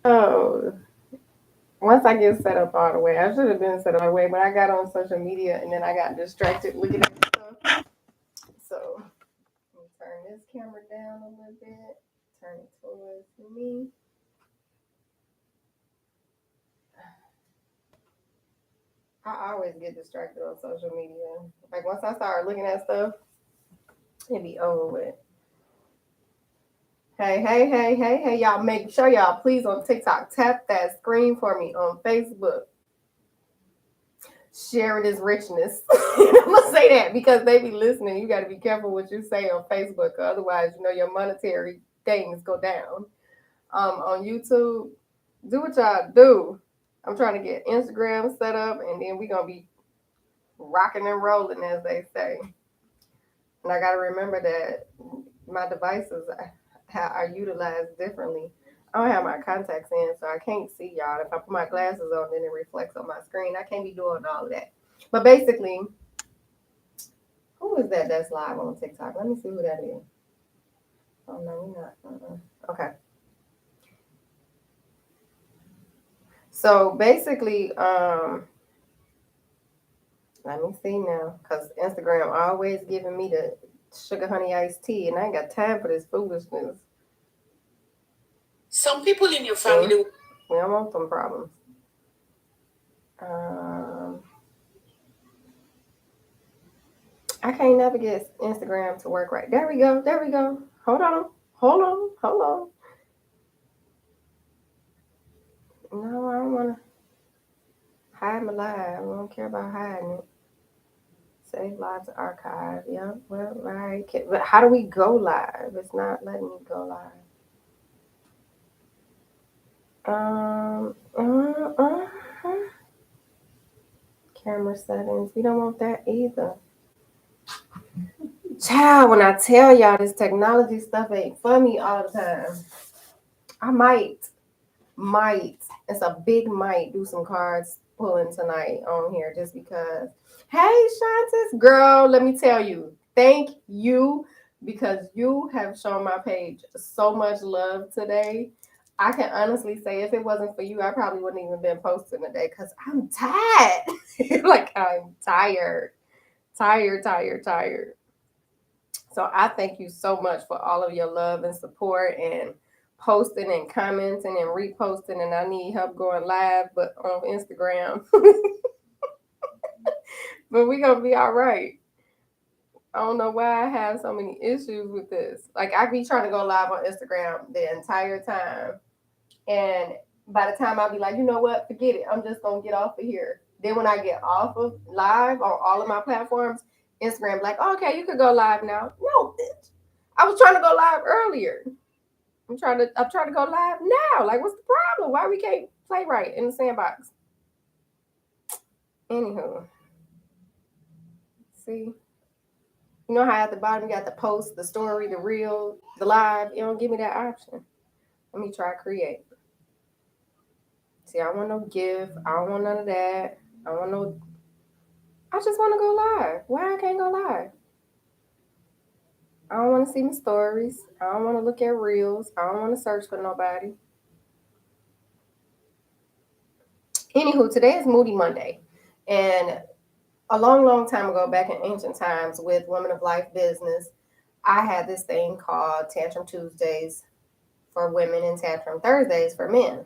Oh, once I get set up all the way, I should have been set up all the way, but I got on social media and then I got distracted looking at stuff. So let me turn this camera down a little bit, turn it towards me. I always get distracted on social media. Like once I start looking at stuff, it be over with. Hey, hey, hey, hey, hey, y'all make sure y'all please on TikTok tap that screen for me on Facebook. Sharing is richness. I'm gonna say that because they be listening. You got to be careful what you say on Facebook, otherwise, your monetary things go down. On YouTube, do what y'all do. I'm trying to get Instagram set up, and then we gonna be rocking and rolling, as they say. And I gotta remember that my devices are utilized differently. I don't have my contacts in, so I can't see y'all. If I put my glasses on, then it reflects on my screen. I can't be doing all of that. But basically, who is that that's live on TikTok? Let me see who that is. Oh no, we're not. Okay. So basically, let me see now, cause Instagram always giving me the sugar honey iced tea, and I ain't got time for this foolishness. Some people in your See, family. we don't want some problems. Um, I can't never get Instagram to work right. There we go. There we go. Hold on. Hold on. Hold on. No, I don't want to hide my live. I don't care about hiding it. Save live to archive. Yeah, well, right. But how do we go live? It's not letting me go live. Um, uh, uh, Camera settings. We don't want that either. Child, when I tell y'all this technology stuff ain't for me all the time, I might, it's a big might do some cards pulling tonight on here just because. Hey, Shantis, girl, let me tell you, thank you because you have shown my page so much love today. I can honestly say if it wasn't for you, I probably wouldn't even been posting today because I'm tired. Like I'm tired, tired, tired, tired. So I thank you so much for all of your love and support and posting and commenting and reposting. And I need help going live, but on Instagram. But we gonna be all right. I don't know why I have so many issues with this. Like I be trying to go live on Instagram the entire time, and by the time I'll be like, you know what, forget it. I'm just gonna get off of here. Then when I get off of live on all of my platforms, Instagram like, oh, okay, you could go live now. No, bitch. I was trying to go live earlier. I'm trying to go live now. Like, what's the problem? Why we can't play right in the sandbox? Anywho, see, you know how at the bottom you got the post, the story, the reel, the live. You don't give me that option. Let me try create. See, I don't want no gift. I don't want none of that. I don't want no. I just want to go live. Why I can't go live? I don't want to see my stories. I don't want to look at reels. I don't want to search for nobody. Anywho, today is Moody Monday, and a long, long time ago, back in ancient times, with Women of Life business, I had this thing called Tantrum Tuesdays for women and Tantrum Thursdays for men.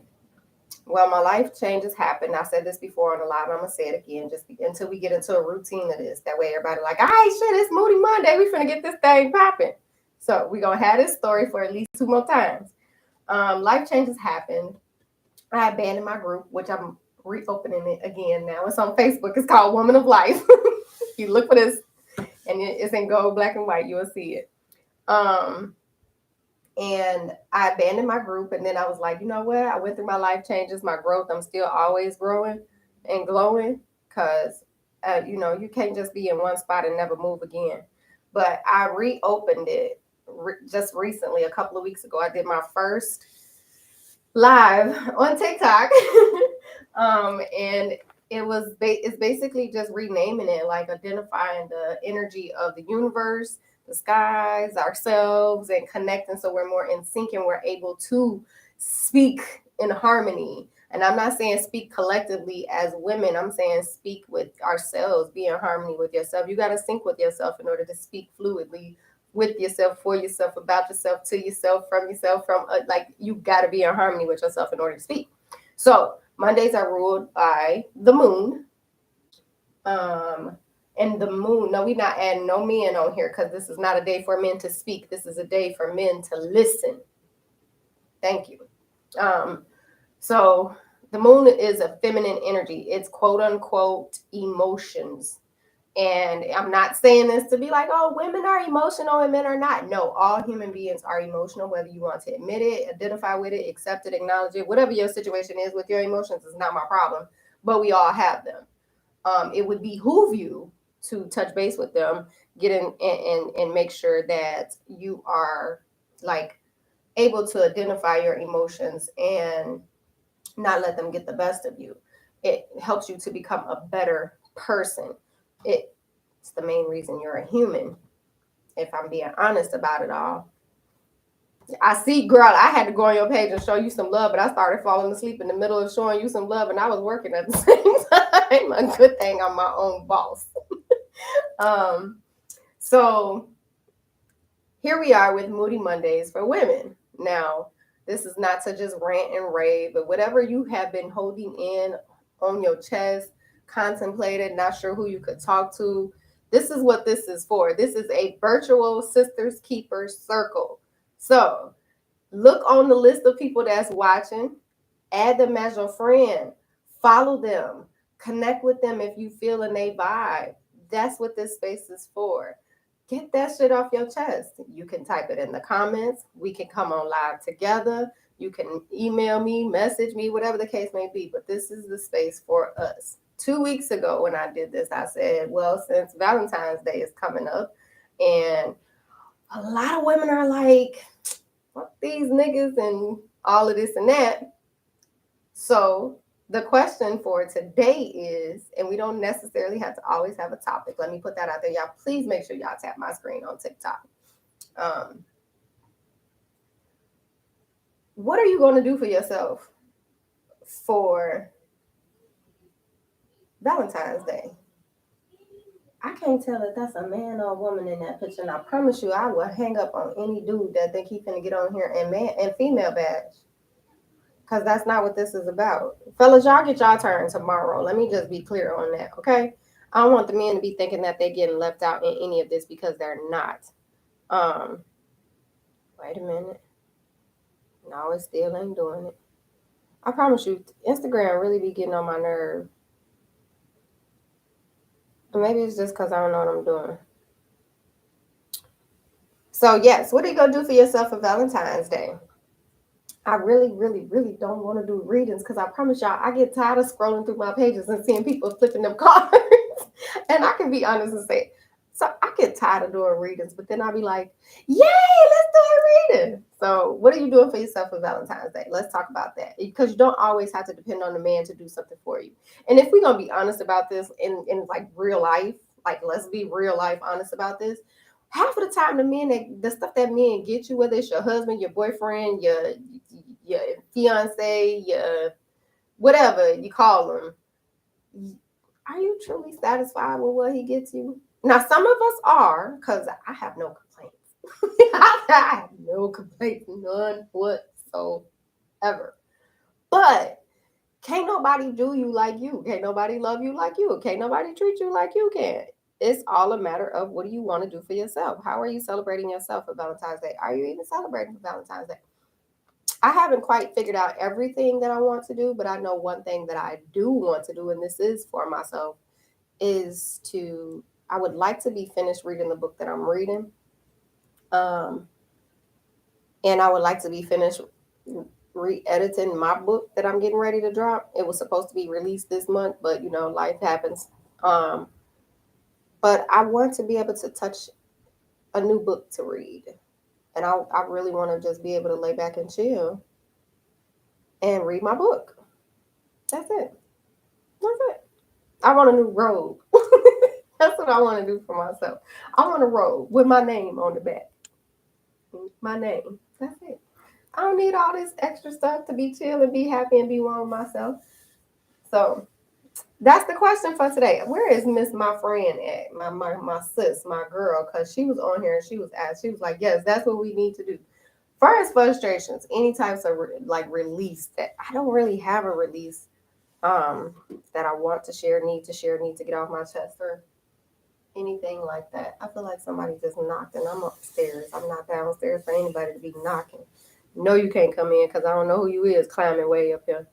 Well, my life changes happened. I said this before on the live. I'm gonna say it again, until we get into a routine of this. That way, everybody like, all right, shit, it's Moody Monday. We finna get this thing popping. So we gonna have this story for at least two more times. Life changes happened. I abandoned my group, which I'm reopening it again now. It's on Facebook. It's called Woman of Life. You look for this, and it's in gold, black, and white. You'll see it. Um, and I abandoned my group, and then I was like, you know what? I went through my life changes, my growth. I'm still always growing and glowing, cause you can't just be in one spot and never move again. But I reopened it just recently, a couple of weeks ago. I did my first live on TikTok, and it's basically just renaming it, like identifying the energy of the universe, the skies, ourselves, and connecting so we're more in sync and we're able to speak in harmony. And I'm not saying speak collectively as women. I'm saying speak with ourselves, be in harmony with yourself. You got to sync with yourself in order to speak fluidly with yourself, for yourself, about yourself, to yourself, from like you got to be in harmony with yourself in order to speak. So Mondays are ruled by the moon. Um, and the moon, no, we're not adding no men on here because this is not a day for men to speak. This is a day for men to listen. Thank you. Um, so the moon is a feminine energy. It's quote unquote emotions. And I'm not saying this to be like, oh, women are emotional and men are not. No, all human beings are emotional, whether you want to admit it, identify with it, accept it, acknowledge it, whatever your situation is with your emotions is not my problem. But we all have them. It would behoove you to touch base with them, get in and make sure that you are like able to identify your emotions and not let them get the best of you. It helps you to become a better person. It's the main reason you're a human, if I'm being honest about it all. I see, girl, I had to go on your page and show you some love, but I started falling asleep in the middle of showing you some love, and I was working at the same time. A good thing I'm my own boss. um, so here we are with Moody Mondays for women. Now, this is not to just rant and rave, but whatever you have been holding in on your chest, contemplated, not sure who you could talk to, this is what this is for. This is a virtual Sisters Keepers circle. So look on the list of people that's watching, add them as your friend, follow them, connect with them if you feel and they vibe. That's what this space is for. Get that shit off your chest. You can type it in the comments. We can come on live together. You can email me, message me, whatever the case may be. But this is the space for us. 2 weeks ago, when I did this, I said, well, since Valentine's Day is coming up, and a lot of women are like, fuck these niggas and all of this and that. So the question for today is, and we don't necessarily have to always have a topic. Let me put that out there. Y'all, please make sure y'all tap my screen on TikTok. What are you going to do for yourself for Valentine's Day? I can't tell if that's a man or a woman in that picture. And I promise you, I will hang up on any dude that think he finna get on here and man and female badge. Because that's not what this is about. Fellas, y'all get y'all turn tomorrow. Let me just be clear on that, okay? I don't want the men to be thinking that they're getting left out in any of this because they're not. Wait a minute. No, it still ain't doing it. I promise you, Instagram really be getting on my nerve. Maybe it's just because I don't know what I'm doing. So, yes, what are you going to do for yourself for Valentine's Day? I really, really, really don't want to do readings because I promise y'all, I get tired of scrolling through my pages and seeing people flipping them cards. And I can be honest and say, so I get tired of doing readings, but then I'll be like, yay, let's do a reading. So what are you doing for yourself for Valentine's Day? Let's talk about that. Because you don't always have to depend on the man to do something for you. And if we're going to be honest about this in like real life, like let's be real life honest about this, half of the time the stuff that men get you, whether it's your husband, your boyfriend, your fiance, your whatever you call them, are you truly satisfied with what he gets you? Now, some of us are, because I have no complaints. I have no complaints, none whatsoever. But can't nobody do you like you. Can't nobody love you like you. Can't nobody treat you like you can. It's all a matter of what do you want to do for yourself? How are you celebrating yourself for Valentine's Day? Are you even celebrating for Valentine's Day? I haven't quite figured out everything that I want to do, but I know one thing that I do want to do, and this is for myself, is I would like to be finished reading the book that I'm reading. And I would like to be finished re-editing my book that I'm getting ready to drop. It was supposed to be released this month, but life happens. But I want to be able to touch a new book to read. And I really want to just be able to lay back and chill and read my book. That's it. That's it. I want a new robe. That's what I want to do for myself. I want a robe with my name on the back. My name. That's it. I don't need all this extra stuff to be chill and be happy and be one with myself. So that's the question for today. Where is Miss My Friend at? My sis, my girl, because she was on here and she was asked, she was like, yes, that's what we need to do. First frustrations, any types of like release that I don't really have a release um that I want to share, need to get off my chest or anything like that. I feel like somebody just knocked and I'm upstairs. I'm not downstairs for anybody to be knocking. No, you can't come in because I don't know who you is climbing way up here.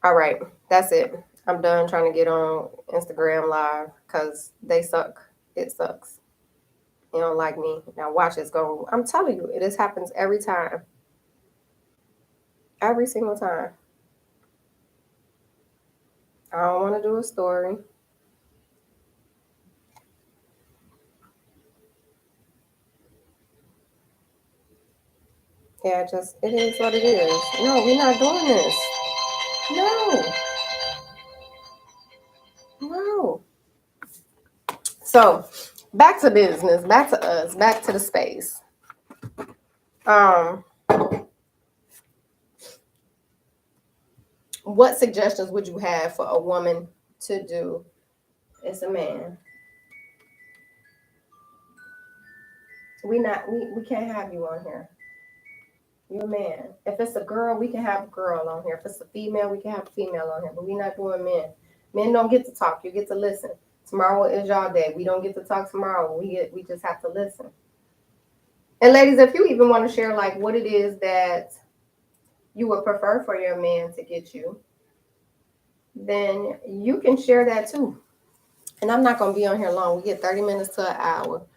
All right, that's it. I'm done trying to get on Instagram live because they suck. It sucks. You don't like me. Now watch it's go. I'm telling you, it just happens every time. Every single time. I don't want to do a story. Yeah, just it is what it is. No, we're not doing this. No, no. So back to business, back to us, back to the space. Um, what suggestions would you have for a woman to do? It's a man. We can't have you on here. You're a man. If it's a girl, we can have a girl on here. If it's a female, we can have a female on here. But we're not doing men. Men don't get to talk. You get to listen. Tomorrow is y'all day. We don't get to talk tomorrow. We just have to listen. And ladies, if you even want to share like what it is that you would prefer for your man to get you, then you can share that too. And I'm not gonna be on here long. We get 30 minutes to an hour.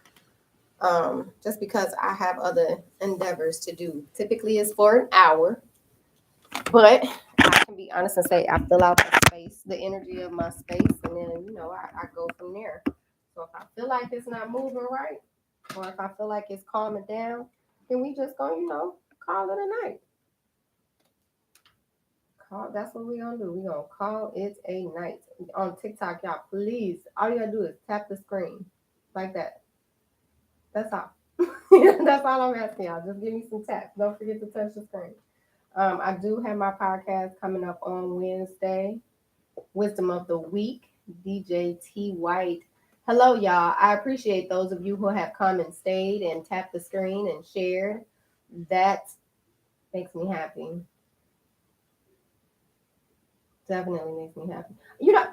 Just because I have other endeavors to do. Typically it's for an hour. But I can be honest and say I fill out the space, the energy of my space, and then I go from there. So if I feel like it's not moving right, or if I feel like it's calming down, then we just go, call it a night. That's what we're gonna do. We're gonna call it a night. On TikTok, y'all, please, all you gotta do is tap the screen like that. That's all. That's all I'm asking y'all. Just give me some taps. Don't forget to touch the screen. I do have my podcast coming up on Wednesday. Wisdom of the Week, DJ T White. Hello, y'all. I appreciate those of you who have come and stayed and tapped the screen and shared. That makes me happy. Definitely makes me happy.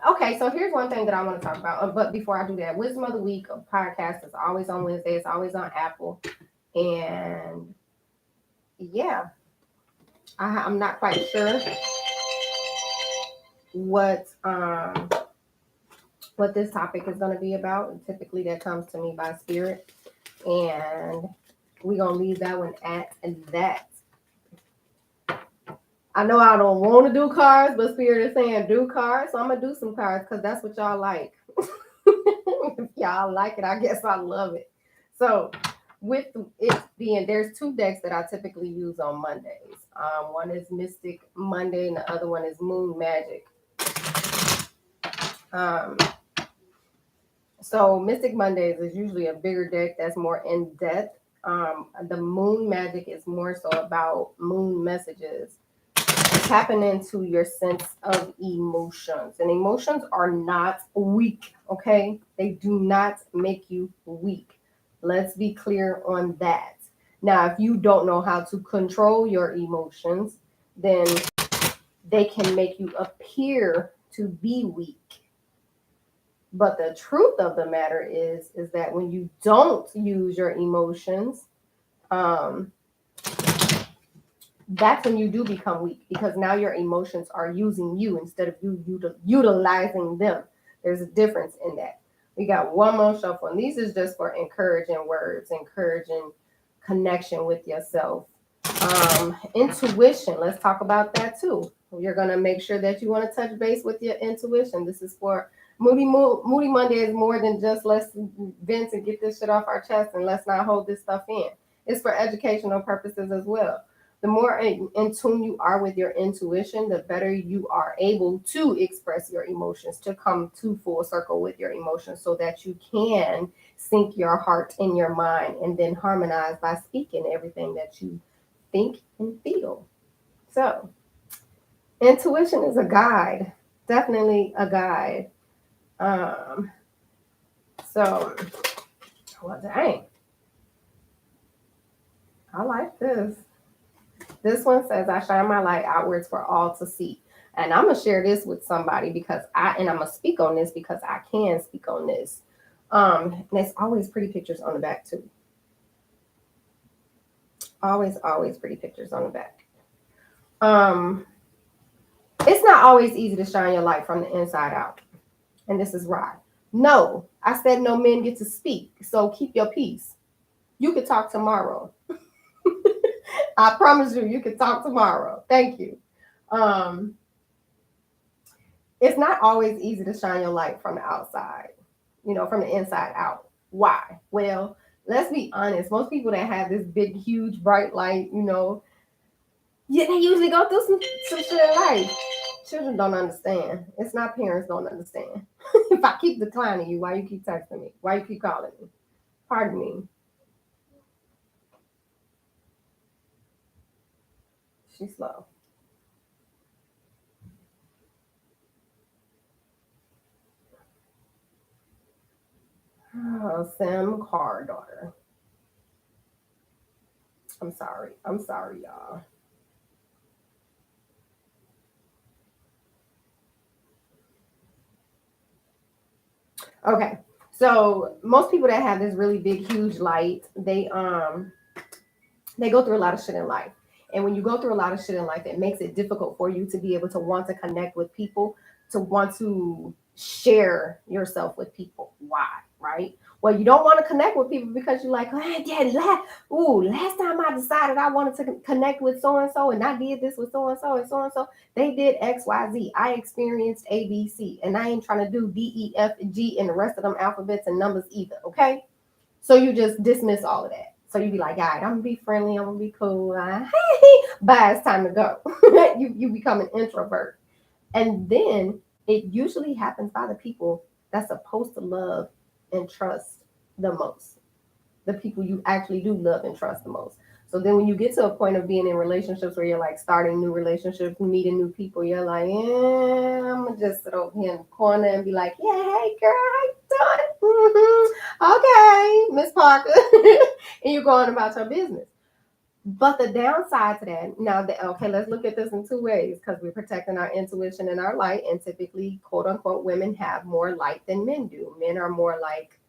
Okay, so here's one thing that I want to talk about. But before I do that, Wisdom of the Week podcast is always on Wednesday. It's always on Apple. And yeah, I'm not quite sure what this topic is going to be about. Typically, that comes to me by spirit, and we're going to leave that one at that. I know I don't want to do cards, but spirit is saying do cards, so I'm going to do some cards because that's what y'all like. If y'all like it, I guess I love it. So with it being, there's two decks that I typically use on Mondays. One is Mystic Monday and the other one is Moon Magic. So Mystic Mondays is usually a bigger deck that's more in depth. The Moon Magic is more so about moon messages, tapping into your sense of emotions. And emotions are not weak, okay? They do not make you weak. Let's be clear on that. Now, if you don't know how to control your emotions, then they can make you appear to be weak. But the truth of the matter is that when you don't use your emotions, that's when you do become weak, because now your emotions are using you instead of you utilizing them. There's a difference in that. We got one more shuffle, and these is just for encouraging words, encouraging connection with yourself. Intuition, let's talk about that too. You're going to make sure that you want to touch base with your intuition. This is for Moody Monday is more than just let's vent and get this shit off our chest and let's not hold this stuff in. It's for educational purposes as well. The more in tune you are with your intuition, the better you are able to express your emotions, to come to full circle with your emotions so that you can sync your heart and your mind, and then harmonize by speaking everything that you think and feel. So, intuition is a guide, definitely a guide. Um, so, well, dang, I like this. This one says, I shine my light outwards for all to see. And I'm going to share this with somebody and I'm going to speak on this because I can speak on this. And there's always pretty pictures on the back, too. Always pretty pictures on the back. Um, it's not always easy to shine your light from the inside out. And this is why. No, I said no men get to speak. So keep your peace. You could talk tomorrow. I promise you, you can talk tomorrow. Thank you. Um, it's not always easy to shine your light from the outside, from the inside out. Why? Well, let's be honest. Most people that have this big, huge, bright light, yeah, they usually go through some shit in life. Children don't understand. It's not parents don't understand. If I keep declining you, why you keep texting me? Why you keep calling me? Pardon me. She's slow. Oh, Sam Carr daughter. I'm sorry. I'm sorry, y'all. Okay. So most people that have this really big, huge light, they go through a lot of shit in life. And when you go through a lot of shit in life, it makes it difficult for you to be able to want to connect with people, to want to share yourself with people. Why? Right? Well, you don't want to connect with people because you're like, oh, yeah, last time I decided I wanted to connect with so and so, and I did this with so and so and so and so. They did X, Y, Z. I experienced A, B, C, and I ain't trying to do D, E, F, G, and the rest of them alphabets and numbers either. Okay? So you just dismiss all of that. So you be like, all right, I'm gonna be friendly, I'm gonna be cool. But it's time to go. You become an introvert. And then it usually happens by the people that's supposed to love and trust the most. The people you actually do love and trust the most. So then when you get to a point of being in relationships where you're like starting new relationships, meeting new people, you're like, yeah, I'm gonna just sit over here in the corner and be like, yeah, hey girl, how you doing? Okay, Miss Parker. And you're going about your business. But the downside to that, now, okay, let's look at this in two ways because we're protecting our intuition and our light. And typically, quote unquote, women have more light than men do. Men are more like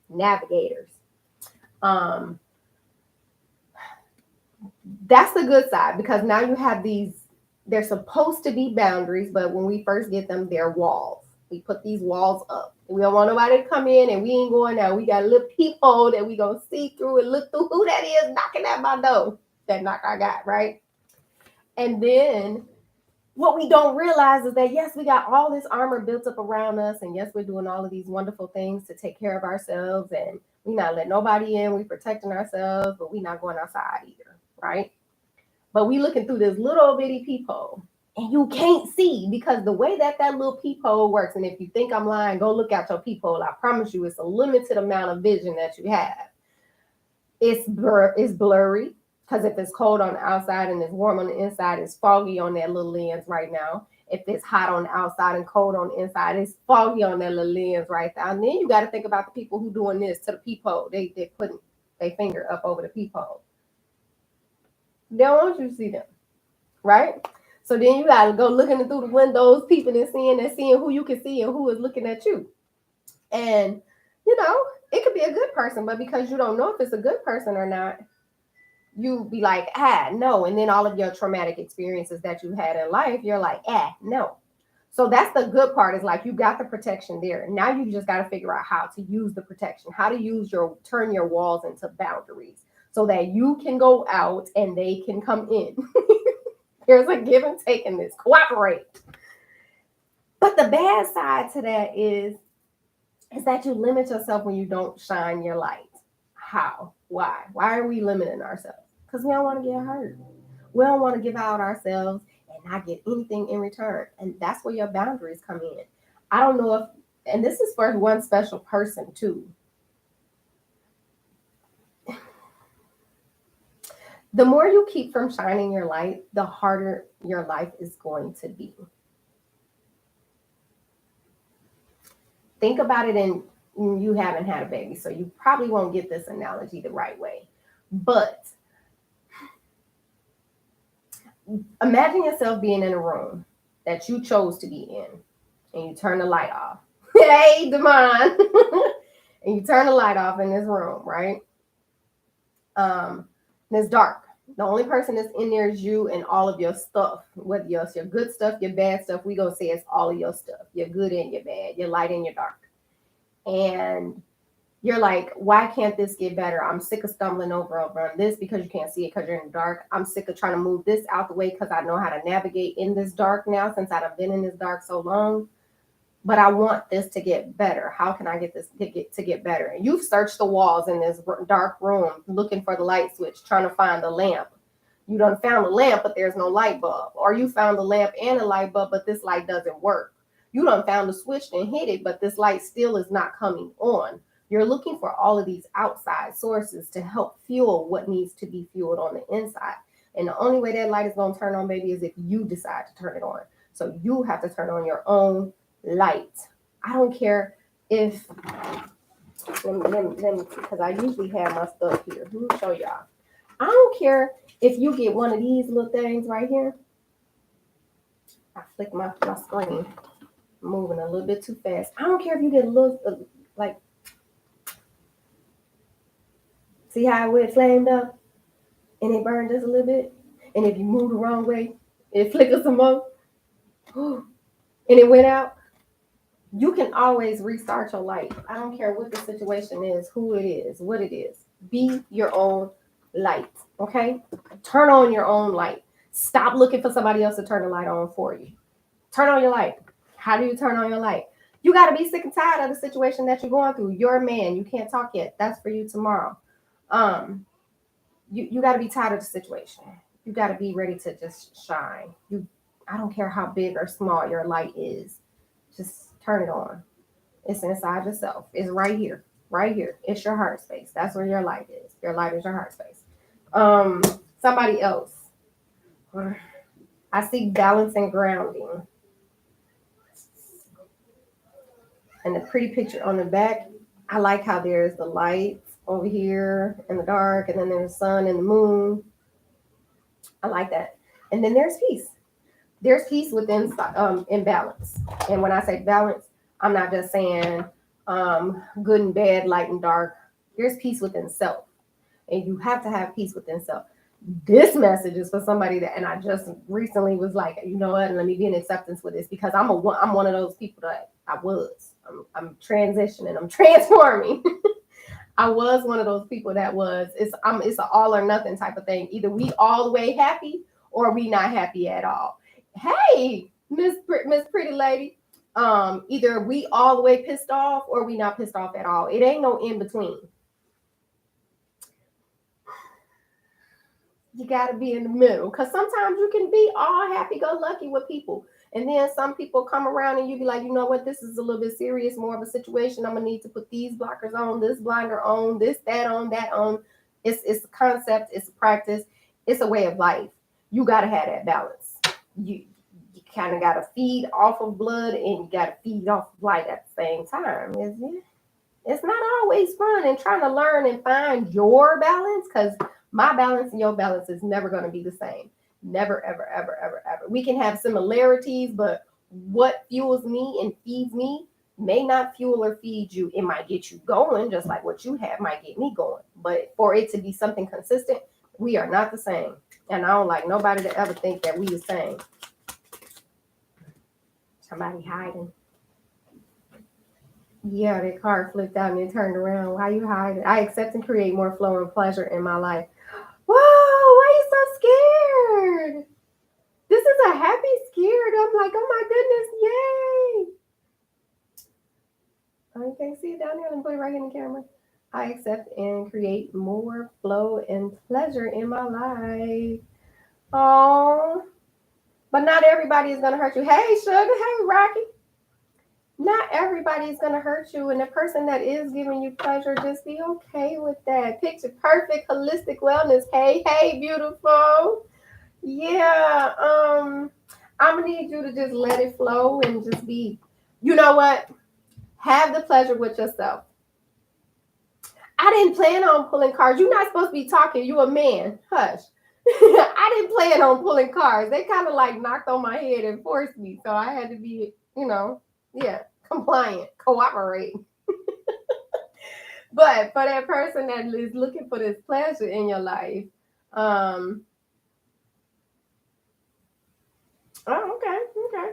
navigators. Um, that's the good side because now you have they're supposed to be boundaries, but when we first get them, they're walls. We put these walls up. We don't want nobody to come in and we ain't going out. We got a little peephole that we gonna see through and look through who that is knocking at my door. That knock I got, right? And then what we don't realize is that yes, we got all this armor built up around us, and yes, we're doing all of these wonderful things to take care of ourselves, and we not letting nobody in. We protecting ourselves, but we not going outside either, right? But we looking through this little bitty peephole, and you can't see because the way that little peephole works. And if you think I'm lying, go look out your peephole. I promise you, it's a limited amount of vision that you have. It's blurry because if it's cold on the outside and it's warm on the inside, it's foggy on that little lens right now. If it's hot on the outside and cold on the inside, it's foggy on that little lens right there. And then you got to think about the people who doing this to the peephole. They putting their finger up over the peephole. They don't want you to see them, right? So then you got to go looking through the windows, peeping and seeing who you can see and who is looking at you. And it could be a good person, but because you don't know if it's a good person or not, you be like, no. And then all of your traumatic experiences that you had in life, you're like, no. So that's the good part is like you got the protection there. Now you just got to figure out how to use the protection, how to turn your walls into boundaries so that you can go out and they can come in. There's a give and take in this. Cooperate. But the bad side to that is that you limit yourself when you don't shine your light. How? Why? Why are we limiting ourselves? Because we don't want to get hurt. We don't want to give out ourselves and not get anything in return. And that's where your boundaries come in. I don't know if, and this is for one special person too. The more you keep from shining your light, the harder your life is going to be. Think about it, and you haven't had a baby, so you probably won't get this analogy the right way. But imagine yourself being in a room that you chose to be in, and you turn the light off. Hey, Demond. And you turn the light off in this room, right? And it's dark. The only person that's in there is you and all of your stuff, whether it's your good stuff, your bad stuff. We gonna say it's all of your stuff, your good and your bad, your light and your dark. And you're like, why can't this get better? I'm sick of stumbling over on this because you can't see it because you're in the dark. I'm sick of trying to move this out the way because I know how to navigate in this dark now since I've been in this dark so long. But I want this to get better. How can I get this to get better? And you've searched the walls in this dark room looking for the light switch, trying to find the lamp. You done found the lamp, but there's no light bulb. Or you found the lamp and a light bulb, but this light doesn't work. You done found the switch and hit it, but this light still is not coming on. You're looking for all of these outside sources to help fuel what needs to be fueled on the inside. And the only way that light is going to turn on, baby, is if you decide to turn it on. So you have to turn on your own light. I don't care if, because I usually have my stuff here. Let me show y'all. I don't care if you get one of these little things right here. I flick my screen, moving a little bit too fast. I don't care if you get a little, like, see how it went flamed up and it burned just a little bit? And if you move the wrong way, it flickers some more. And it went out. You can always restart your light. I don't care what the situation is, who it is, what it is. Be your own light, okay? Turn on your own light. Stop looking for somebody else to turn the light on for you. Turn on your light. How do you turn on your light? You got to be sick and tired of the situation that you're going through. You're a man. You can't talk yet. That's for you tomorrow. You got to be tired of the situation. You got to be ready to just shine. I don't care how big or small your light is. Just turn it on. It's inside yourself. It's right here. Right here. It's your heart space. That's where your light is. Your light is your heart space. Somebody else. I see balance and grounding. And the pretty picture on the back, I like how there's the light over here in the dark, and then there's the sun and the moon. I like that. And then there's peace. There's peace within in balance. And when I say balance, I'm not just saying good and bad, light and dark. There's peace within self. And you have to have peace within self. This message is for somebody that, and I just recently was like, you know what, let me be in acceptance with this, because I'm one of those people that I'm transitioning, I'm transforming. I was one of those people that it's an all or nothing type of thing. Either we all the way happy or we not happy at all. Hey, Miss Pretty Lady, either we all the way pissed off or we not pissed off at all. It ain't no in between. You got to be in the middle, because sometimes you can be all happy-go-lucky with people, and then some people come around and you be like, you know what, this is a little bit serious, more of a situation. I'm gonna need to put these blockers on, this blinder on, this, that on. It's a concept, it's a practice, it's a way of life. You got to have that balance. You kind of got to feed off of blood and you got to feed off of light at the same time, isn't it? It's not always fun, and trying to learn and find your balance, because my balance and your balance is never going to be the same. Never, ever, ever, ever, ever. We can have similarities, but what fuels me and feeds me may not fuel or feed you. It might get you going, just like what you have might get me going. But for it to be something consistent, we are not the same. And I don't like nobody to ever think that we the same. Somebody hiding. Yeah, their car flipped out and then turned around. Why you hiding? I accept and create more flow and pleasure in my life. Whoa, why are you so scared? This is a happy scared. I'm like, oh my goodness, yay. Oh, you can't see it down there? Let me put it right in the camera. I accept and create more flow and pleasure in my life. Oh, but not everybody is going to hurt you. Hey, Sugar. Hey, Rocky. Not everybody's gonna hurt you, and the person that is giving you pleasure, just be okay with that. Picture perfect holistic wellness. Hey, hey, beautiful. Yeah. I'm gonna need you to just let it flow and just be. You know what? Have the pleasure with yourself. I didn't plan on pulling cards. You're not supposed to be talking. You a man. Hush. I didn't plan on pulling cards. They kind of like knocked on my head and forced me. So I had to be, yeah, compliant, cooperate. But for that person that is looking for this pleasure in your life, um, oh, okay, okay.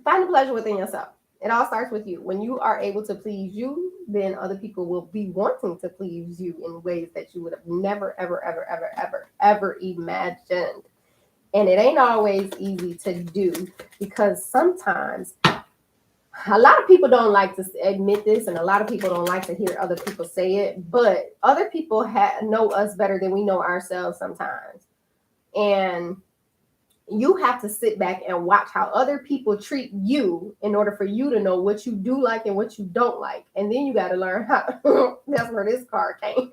Find the pleasure within yourself. It all starts with you. When you are able to please you, then other people will be wanting to please you in ways that you would have never, ever, ever, ever, ever, ever imagined. And it ain't always easy to do because sometimes a lot of people don't like to admit this, and a lot of people don't like to hear other people say it. But other people know us better than we know ourselves sometimes, and you have to sit back and watch how other people treat you in order for you to know what you do like and what you don't like. And then you got to learn how. That's where this card came.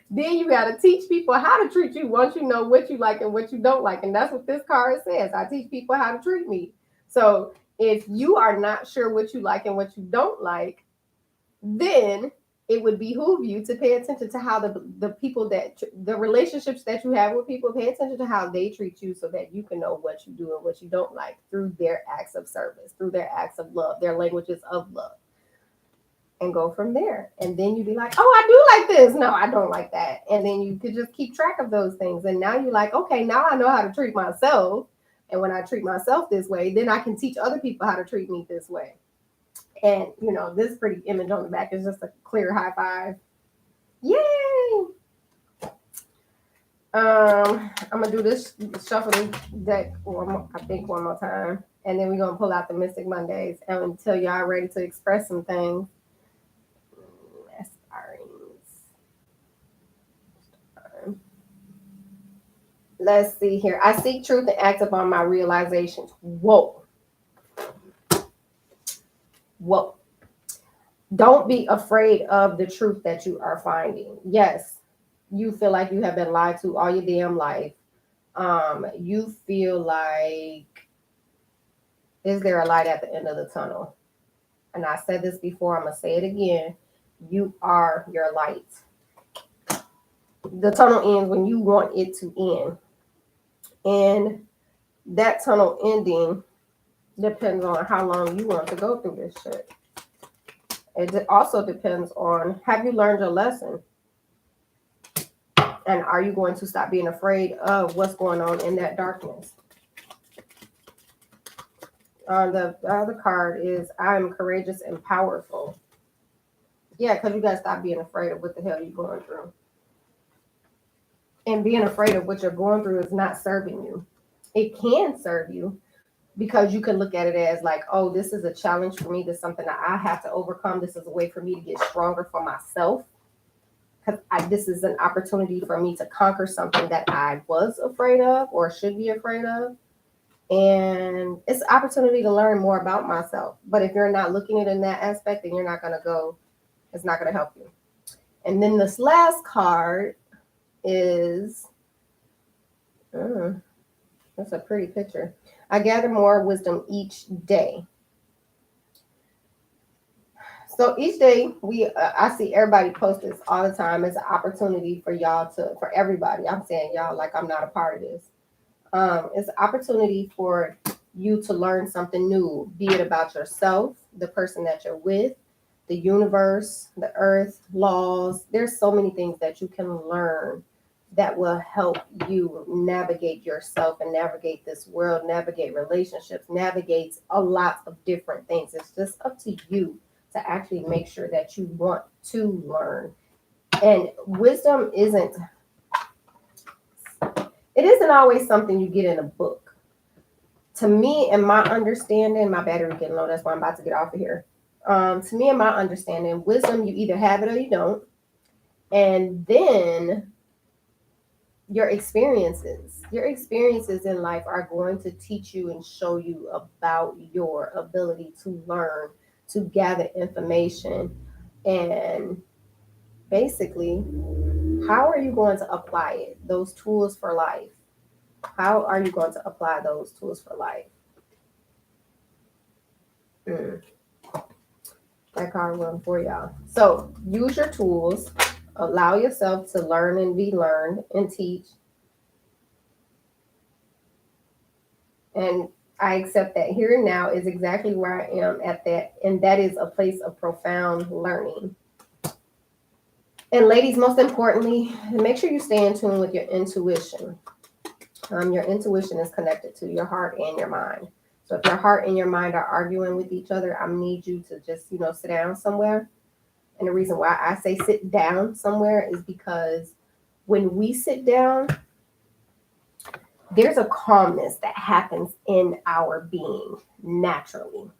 Then you got to teach people how to treat you once you know what you like and what you don't like. And that's what this card says. I teach people how to treat me. So if you are not sure what you like and what you don't like, then it would behoove you to pay attention to how the people that the relationships that you have with people, pay attention to how they treat you so that you can know what you do and what you don't like through their acts of service, through their acts of love, their languages of love, and go from there. And then you'd be like, oh, I do like this. No, I don't like that. And then you could just keep track of those things. And now you're like, okay, now I know how to treat myself. And when I treat myself this way, then I can teach other people how to treat me this way. And this pretty image on the back is just a clear high five. Yay! I'm gonna do this shuffle this deck I think one more time, and then we're gonna pull out the Mystic Mondays and until y'all ready to express some things. Let's see here. I seek truth and act upon my realizations. Whoa. Whoa. Don't be afraid of the truth that you are finding. Yes, you feel like you have been lied to all your damn life. You feel like, is there a light at the end of the tunnel? And I said this before, I'm going to say it again. You are your light. The tunnel ends when you want it to end. And that tunnel ending depends on how long you want to go through this shit. It also depends on, have you learned your lesson? And are you going to stop being afraid of what's going on in that darkness? The other card is I'm courageous and powerful. Yeah, because you got to stop being afraid of what the hell you're going through. And being afraid of what you're going through is not serving you. It can serve you because you can look at it as like, oh, this is a challenge for me. This is something that I have to overcome. This is a way for me to get stronger for myself. Because this is an opportunity for me to conquer something that I was afraid of or should be afraid of. And it's an opportunity to learn more about myself. But if you're not looking at it in that aspect, then you're not going to go, it's not going to help you. And then this last card is, that's a pretty picture. I gather more wisdom each day. So each day I see everybody post this all the time as an opportunity for y'all for everybody. I'm saying y'all like I'm not a part of this. It's an opportunity for you to learn something new, be it about yourself, the person that you're with, the universe, the earth, laws. There's so many things that you can learn that will help you navigate yourself and navigate this world, navigate relationships, navigate a lot of different things. It's just up to you to actually make sure that you want to learn. And wisdom isn't always something you get in a book. To me, and my understanding, my battery getting low, that's why I'm about to get off of here. To me and my understanding, wisdom, you either have it or you don't. And then your experiences in life are going to teach you and show you about your ability to learn, to gather information, and basically, how are you going to apply it? Those tools for life. How are you going to apply those tools for life? Mm, that card one for y'all. So use your tools. Allow yourself to learn and be learned and teach. And I accept that here and now is exactly where I am at that. And that is a place of profound learning. And ladies, most importantly, make sure you stay in tune with your intuition. Your intuition is connected to your heart and your mind. So if your heart and your mind are arguing with each other, I need you to just, sit down somewhere. And the reason why I say sit down somewhere is because when we sit down, there's a calmness that happens in our being naturally.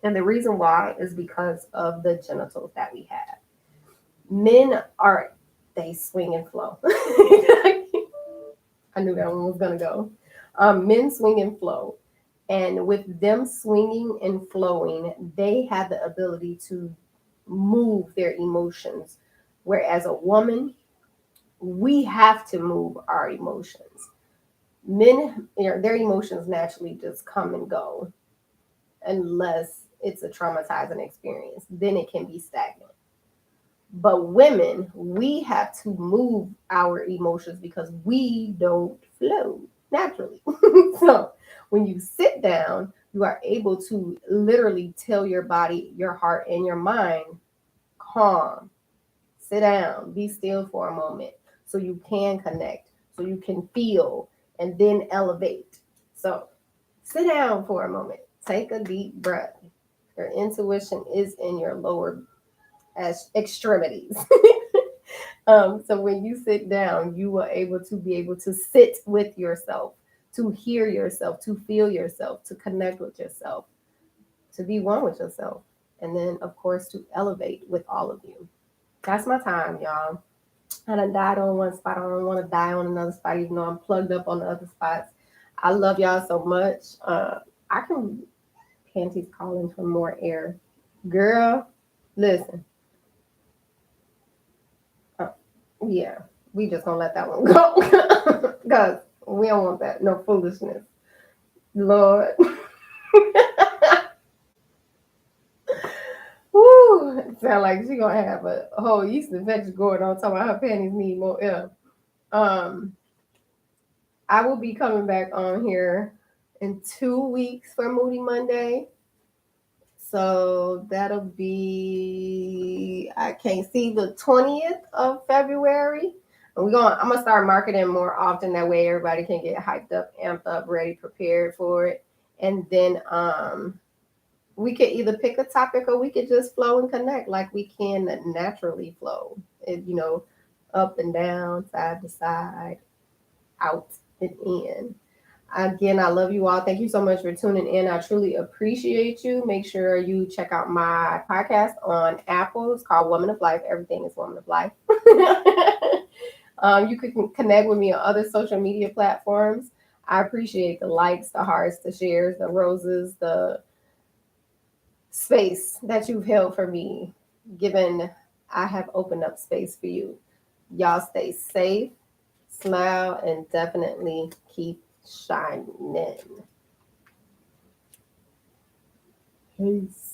And the reason why is because of the genitals that we have. Men are, they swing and flow. I knew that one was going to go. Men swing and flow. And with them swinging and flowing, they have the ability to move their emotions. Whereas a woman, we have to move our emotions. Men, their emotions naturally just come and go unless it's a traumatizing experience. Then it can be stagnant. But women, we have to move our emotions because we don't flow naturally. So when you sit down, you are able to literally tell your body, your heart, and your mind, calm, sit down, be still for a moment so you can connect, so you can feel, and then elevate. So sit down for a moment, take a deep breath. Your intuition is in your lower as extremities. So when you sit down, you are able to sit with yourself, to hear yourself, to feel yourself, to connect with yourself, to be one with yourself, and then of course to elevate with all of you. That's my time, y'all. I done died on one spot. I don't want to die on another spot, even though I'm plugged up on the other spots. I love y'all so much. I can panties calling for more air. Girl, listen. Yeah, we just gonna let that one go because we don't want that no foolishness, Lord. Woo! It sound like she gonna have a whole yeast infection going on. Talking about her panties need more air. Um, I will be coming back on here in 2 weeks for Moody Monday. So that'll be I can't see the 20th of February. And I'm gonna start marketing more often that way everybody can get hyped up, amped up, ready, prepared for it. And then we could either pick a topic or we could just flow and connect like we can naturally flow. Up and down, side to side, out and in. Again, I love you all. Thank you so much for tuning in. I truly appreciate you. Make sure you check out my podcast on Apple. It's called Woman of Life. Everything is Woman of Life. You can connect with me on other social media platforms. I appreciate the likes, the hearts, the shares, the roses, the space that you've held for me, given I have opened up space for you. Y'all stay safe, smile, and definitely keep shining. Peace.